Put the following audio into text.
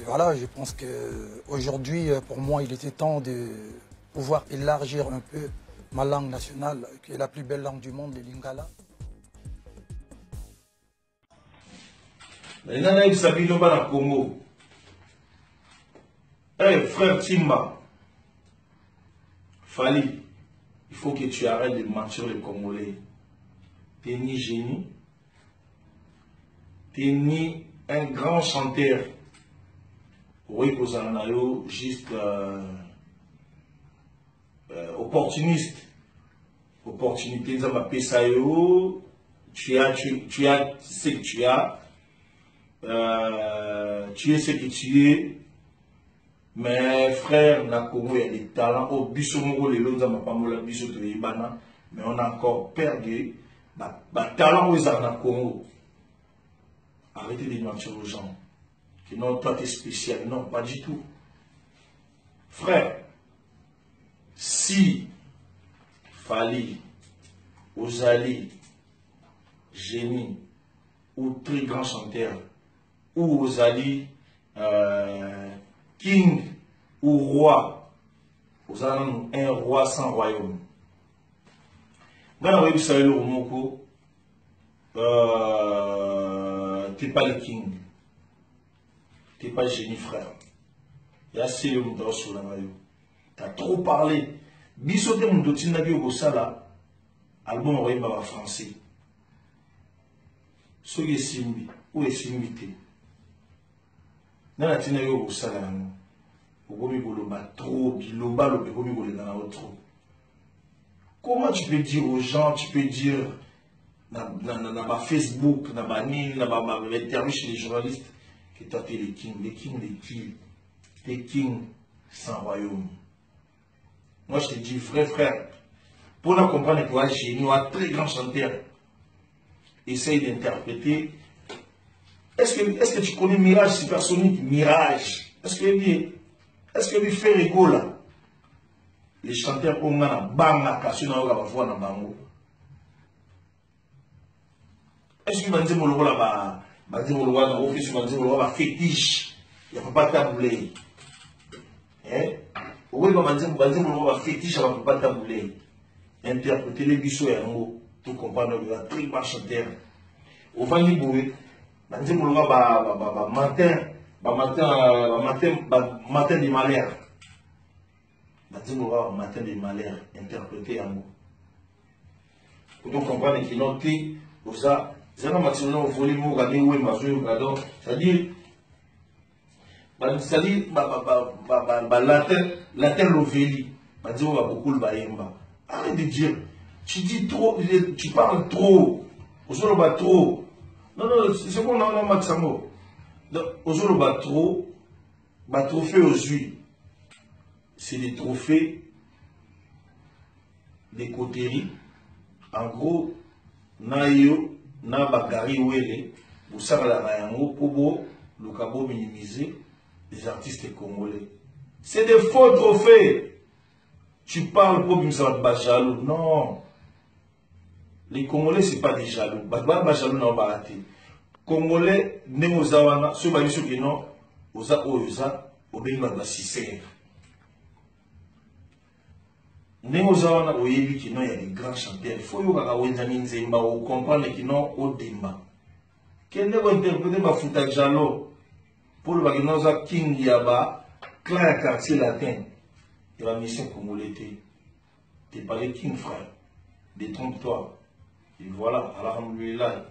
Voilà, je pense qu'aujourd'hui, pour moi, il était temps de pouvoir élargir un peu ma langue nationale, qui est la plus belle langue du monde, le lingala. Hey, frère Timba, Fali, il faut que tu arrêtes de mentir les Congolais. T'es ni génie, t'es ni un grand chanteur. Oui, juste opportuniste. Opportunité, ça m'a fait ça. Tu as ce que tu as. Tu es ce que tu es. Mais frère, Nakomo, il y a des talents. Au Bissomo, les autres, mais on a encore perdu. Talent aux Nakomo. Arrêtez de mentir aux gens. Que non, toi tu es spécial. Non, pas du tout. Frère, si Fali, Ozali, génie, ou très grand chanteur, ou Ozali, king, ou roi, vous avez un roi sans royaume. Dans le savez le Romoko, tu n'es pas le king. Tu n'es pas génie, frère. Il y a assez de monde sur la maillot. Tu as trop parlé. Bissoté mon dotin n'a au sala. Album envoyé par français. Ce qui est simbi. Où est simbité? Dans la tina au sala. Trop. Biloba le trop. Comment tu peux dire aux gens, tu peux dire dans Facebook, dans l'interview chez les journalistes, que toi tu es les kings, les kings sans royaume. Moi je te dis, frère, pour nous comprendre que tu es un génie, un très grand chanteur, essaye d'interpréter. Est-ce que tu connais Mirage Supersonique? Mirage. Est-ce que fait rigolo là? Les chanteurs ont un banga, cassé dans la voix dans bango. Est-ce que tu vas là-bas? Badi Moloua dans l'office, Badi Moloua va fétiche. Il n'y a pas de taboulé. Oui, Badi Moloua va fétiche, il n'y a pas de taboulé. Interpréter les bisous et un mot. Tout comprendre, il y a très bas chanteur. Au Vandi Boué, Badi Moloua va matin des malheurs. Badi Moloua va matin des malheurs. Interpréter un mot. Pour tout comprendre qu'il a été pour ça. C'est-à-dire, la terre l'ovélie, beaucoup le baïmba. Arrête de dire, tu dis trop, tu parles trop, aux trop. Non, c'est qu'on a un maximum. Aux trophées aux huiles. C'est des trophées, des coteries. En gros, naïo. Na bagari wele, vous savez la rayango, pobo, le cabo minimiser les artistes congolais. C'est des faux trophées. Tu parles pour Bimsa Bajalou. Non. Les Congolais, ce n'est pas des jaloux. Bajalou n'a pas raté. Congolais, Nemozawana, ceux qui non, Oza Oza, Obéima Bassisser. Nemozawana, Oyebi qui non, il y a des grands chanteurs. Il faut comprendre qu'ils n'ont au débat. Quel est interpréter ma fouta jalo pour le baginoza King Yaba, clan quartier latin. Et la mission congolaise, t'es pas les King, frère. Détrompe-toi. Et voilà, alhamdoulilah.